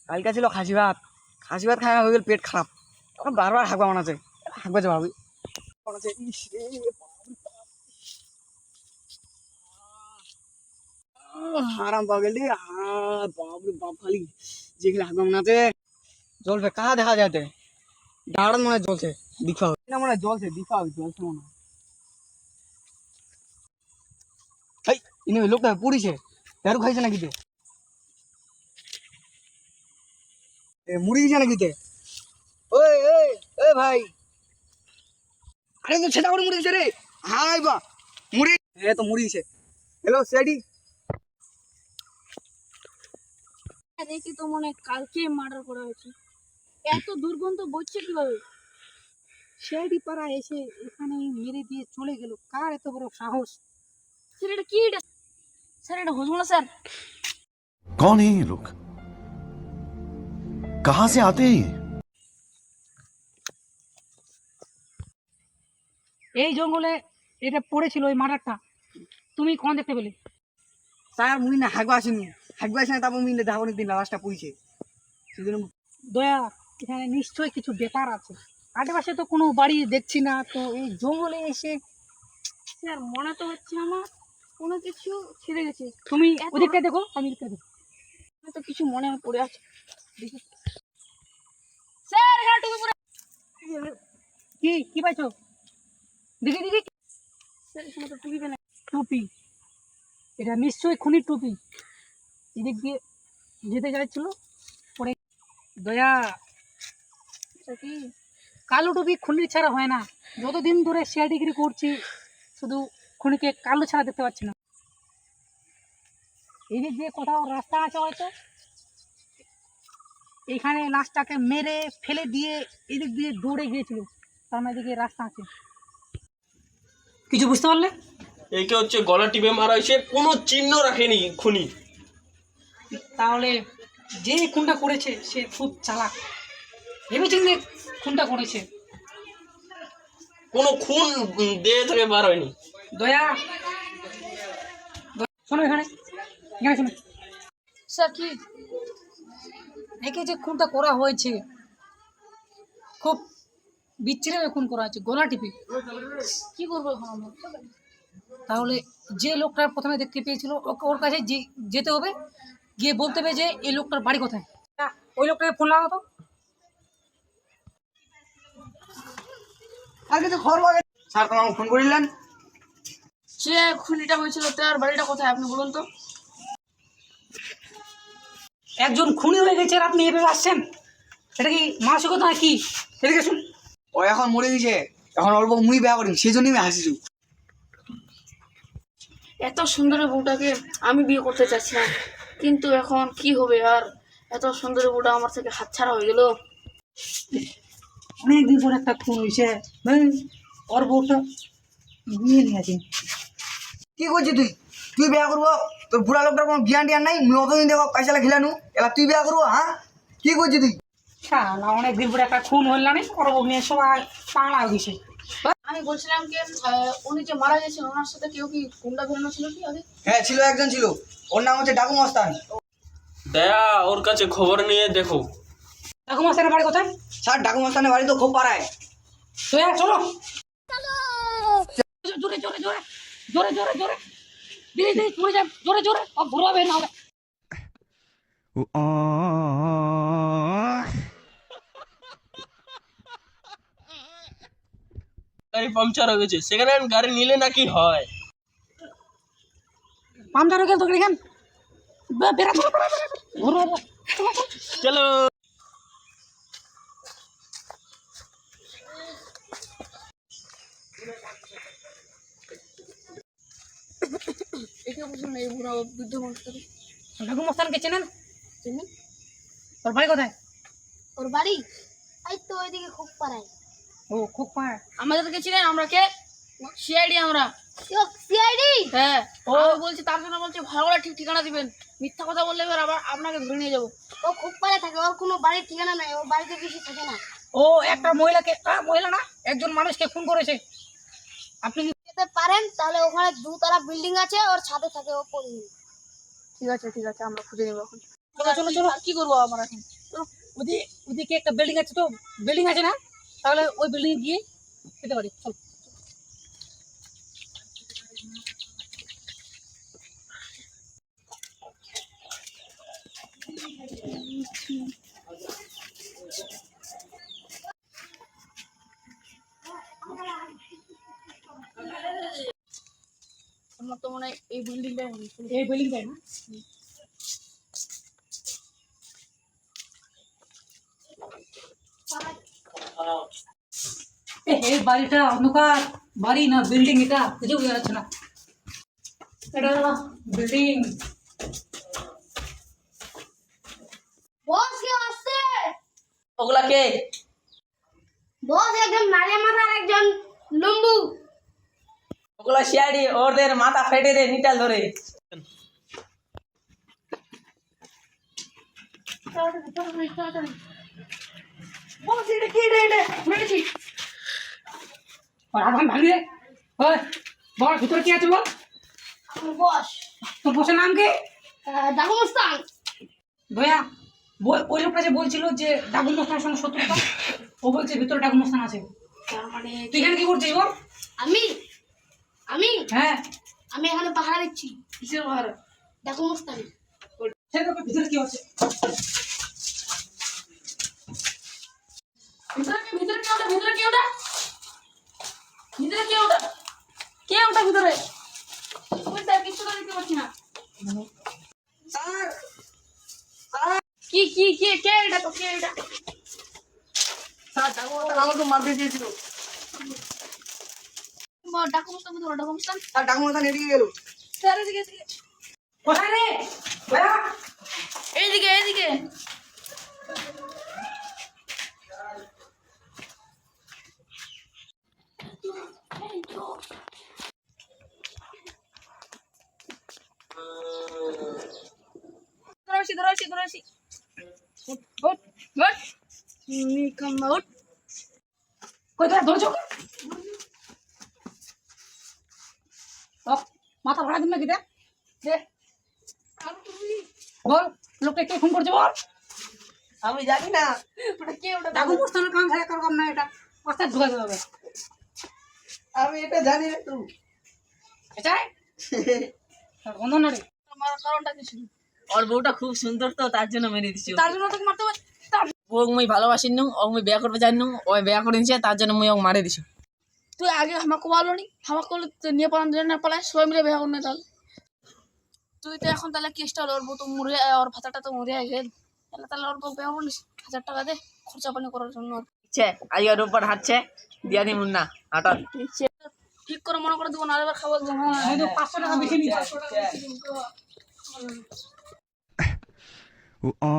কালকে ছিল খাসি ভাত খাওয়া হয়ে গেল, পেট খারাপ। এখন বারবার হাঁকবা মনে আছে, হাঁকবা যে ভাবি আরাম পাওয়া গেল। বাপরে বাপ, খালি যেগুলো হাঁকবা মনে আছে জলবে কাহা দেখা যাতে দাঁড়ান মনে হয় জ্বলছে, দিখা না মনে হয় জ্বলছে, দিখা জ্বলছে মনে হয়। ইনি ওই লোকটা পুড়িছে, তেরো খাইছে নাকি তে, মুড়ি দিছে নাকি তে? ওই ওই ওই ভাই, আরে তো ছেটা করে মুড়ি দিছে রে। হাই বা মুড়ি, এ তো মুড়ি দিছে। হ্যালো সেডি, দেখি তো মনে হয় কালকে মার্ডার করা হয়েছে। এত দুর্গন্ধ বইছে কিভাবে? শেয়ারি পাড়া এসে এখানে মেরে দিয়ে চলে গেল, কার এত বড় সাহস? স্যার এটা কি? স্যার এটা হজমলা স্যার। कौन है ये लोग? कहां से आते हैं ये? এই জঙ্গলে এটা পড়েছিল ওই মার্ডারটা, তুমি কোন দেখতে পেলে? স্যার মুই না হাগবা আসেনি, তারপর মুই ধাবনি দিন লাশটা পুইছে সেজন্য। দয়া, এখানে নিশ্চয়ই কিছু ব্যাপার আছে। আশেপাশে তো কোনো বাড়ি দেখছি না, তো এই জঙ্গলে এসে স্যার মনে তো হচ্ছে আমার কোনো কিছু ছেড়ে গেছে। তুমি ওদিকটা দেখো, আমি এদিকটা দেখো, আমার তো কিছু মনে পড়ে আছে। দেখি স্যার, এখানে টুপি পরে কি কি পাইছো? দেখি দেখি স্যার, এখানে তো টুপি কেন? টুপি, এটা নিশ্চয়ই খুনির টুপি। এদিক দিয়ে যেতে চাইছিল পরে। দয়া, কি কালো টুপি খুনির ছাড়া হয় না। যতদিন ধরে শেয়ার ডিগ্রি করছি, শুধু খুনিকে কালো ছাড়া দেখতে পাচ্ছি না। এদিক দিয়ে কোথাও রাস্তা আছে হয়তো, এইখানে লাশটাকে মেরে ফেলে দিয়ে এদিক দিয়ে দৌড়ে গিয়েছিল, তার মানে এদিকে রাস্তা আছে। কিছু বুঝতে পারলে? একে হচ্ছে গলা টিপে মারা হয়েছে, কোনো চিহ্ন রাখেনি খুনি। তাহলে যে খুনটা করেছে সে খুব চালাক, ভেবেচিন্তে খুনটা করেছে। কোনো খুন দেহ থেকে বার হয়নি। দয়া, শোনো এখানে, এখানে শোনো স্যার। কি একে যে খুনটা করা হয়েছে, খুব বিচ্ছিন্নভাবে খুন করা হয়েছে, গলা টিপে। কি করবো এখন আমরা? তাহলে যে লোকটা প্রথমে দেখতে পেয়েছিল ওর কাছে যেতে হবে, গিয়ে বলতে হবে যে এই লোকটার বাড়ি কোথায়। ওই লোকটাকে ফোন লাগাতো। আর কিছু খবর পাওয়া গেছে? স্যার তোমাকে ফোন করিলেন, সে খুনিটা হয়েছিল, তার বাড়িটা কোথায় আপনি বলুন তো? একজন খুনি হয়ে গেছে আর আপনি এভাবে আসছেন, এটা কি মানসিকতা কি? এদিকে শুন, ও এখন মরে দিছে, এখন অল্প মুই বিয়া করিম, সেই জন্যই আমি হাসিছু। এত সুন্দর বউটাকে আমি বিয়ে করতে চাচ্ছিলাম, কিন্তু এখন কি হবে? আর এত সুন্দর বউটা আমার থেকে হাতছাড়া হয়ে গেল। অনেকদিন পর একটা খুন হয়েছে, ওর বউটা নিয়ে নিয়েছি। কি করছিস তুই? তুই বিয়া করবো? তোর বুড়া লোকটার কোনো জ্ঞান টিয়ান নাই? মুই অতদিন দেখো পয়সালা খেলানু, এলা তুই বিয়া করবো? হ্যাঁ কি করছিস তুই? না, অনেকদিন পরে একটা খুন হল না, ওর বউ নিয়ে সবাই পাগলা হয়ে গেছে। আমি বলছিলাম কি, উনি যে মারা গেছেন ওনার সাথে কেউ কি গুন্ডা বেরোনো ছিল কি আগে? হ্যাঁ ছিল, একজন ছিল, ওর নাম হচ্ছে ডাকু মস্তান। দয়া, ওর কাছে খবর নিয়ে দেখো। ডাকু মাস্টারের বাড়ি কোথায়? স্যার ডাকু মস্তানের বাড়ি তো খুব পাড়ায়। দয়া চলো, জোরে জোরে জোরে জোরে জোরে জোরে দিদি দিদি চলে যান, জোরে জোরে, ও ঘুরাবে না হবে। গাড়ি পাংচার হয়ে গেছে, সেখানে গাড়ি নিলে নাকি হয়। পামচার হয়ে গেল তো এখান বেড়া চলো, ঘুরো চলো। একে বুঝুন এই বুড়া বৃদ্ধ মানুষটাকে। ডাকু মাস্টারকে চেনেন? চিনি। ওর বাড়ি কোথায়? ওর বাড়ি এই তো ওইদিকে খুব পাড়ায়। ও খুব পায়। আমাদেরকে ছিলেন, আমরা কে? সিআইডি। আমরা সিআইডি? হ্যাঁ। ও বলছি, তার জন্য বলছি ভালো করে ঠিক ঠিকানা দিবেন। মিথ্যা কথা বললে এবার আবার আপনাকে ধরে নিয়ে যাবো। ও খুব পাড়ায় থাকে, ওর কোনো বাড়ির ঠিকানা নাই, ওর বাড়িতে বেশি থাকে না। ও একটা মহিলাকে, মহিলা না, একজন মানুষকে খুন করেছে। আপনি যেতে পারেন তাহলে, ওখানে দুতলা বিল্ডিং আছে, ওর ছাদে থাকে, ও পড়ে। ঠিক আছে ঠিক আছে, আমরা খুঁজে নেবো এখন। চলো চলো চলো। কি করবো আমরা এখন? ওদিকে একটা বিল্ডিং আছে, তো বিল্ডিং আছে না, তাহলে ওই বিল্ডিং গিয়ে খেতে পারি। চল। আমার তো মনে হয় এই বিল্ডিংটাই হবে। এই বিল্ডিংটাই না? এই বাড়িটা অন্ধকার বাড়ি না বিল্ডিং, এটা বুঝে বোঝা যাচ্ছে না। এটা বিল্ডিং। বস কে আসছে? ওগুলা কে? বস একজন নারে মাথার একজন লম্বু। ওগুলা সিআইডি, ওদের মাথা ফেটে দে নিটাল ধরে। বস এটা কি রে? এটা মেরেছি। আর আগুন ভাঙি রে। ওই বল, ভিতরে কি আছে বল? আমার বস তোর বসের নাম কি? ডাকু মুস্তান। দয়া, ওই লোকটা যে বলছিল যে ডাগুন মস্তানের সঙ্গে শত্রুতা, ও বলছে ভিতরে ডাগুন মস্তান আছে। তার মানে তুই এখানে কি করছিস বল? আমি আমি হ্যাঁ, আমি এখানে পাহারা দিচ্ছি। কিসের পাহারা? ডাকু মুস্তান। সে তোকে ভিতরে কি হচ্ছে? ভিতরে কে ওটা? ভিতরে কে ওটা? ভিতরে কে ওটা? কে ওটা ভিতরে? ওই স্যার কিছু তো দেখতে পাচ্ছি না। স্যার কি কি কে কে এটা? তো কে এটা? স্যার ডাকুমস্তান আমাকে মারতে চেয়েছিল। ডাকু মুস্তান ভিতরে, ডাকু মুস্তান। স্যার ডাকুমস্তান এদিকে গেল। স্যার এদিকে এদিকে কোথায় রে? দয়া, এইদিকে এইদিকে। ধরেছি। উঠ। উঠ। কোথায় ধরছো? মাথা ভাড়া দিন না কিটা? বল, লোকটা কে খুন করছে বল? আমি জানি না। ওটা কে ওটা? ডাগুন মস্তানের কাম ছাড়া কার কাম না এটা। রাস্তায় ঢুকাই দেবে। আমি এটা জানি না তো। এটাই বন্ধ না রে। মারার কারণটা কি ছিল? ওর বউটা খুব সুন্দর তো তার জন্য মেরে দিছি তার জন্য তোকে মারতে হবে। বউ মুই ভালোবাসি নু ও মুই বিয়া করবে জানি নু ওই বিয়া করে নিছে তার জন্য মুই ওকে মারে দিছি তুই আগে আমাকে বলো নি, আমাকে বললে তুই নিয়ে পালান না পালায় সবাই মিলে বিয়ে করবে তাহলে। তুই তো এখন তাহলে কেসটা হলো, ওর বউ তো মরে, ওর ভাতাটা তো মরে গেল, তাহলে ওর বউ বিয়ে করলিস 1000 টাকা দে খরচা পানি করার জন্য। ছে আজকে রোববার হাঁটছে দিয়া দি মুন্না আটক ঠিক করে মনে করে দেবো, না এবার খাবো একদম। 500 টাকা বেশি নিচ্ছে। Oh,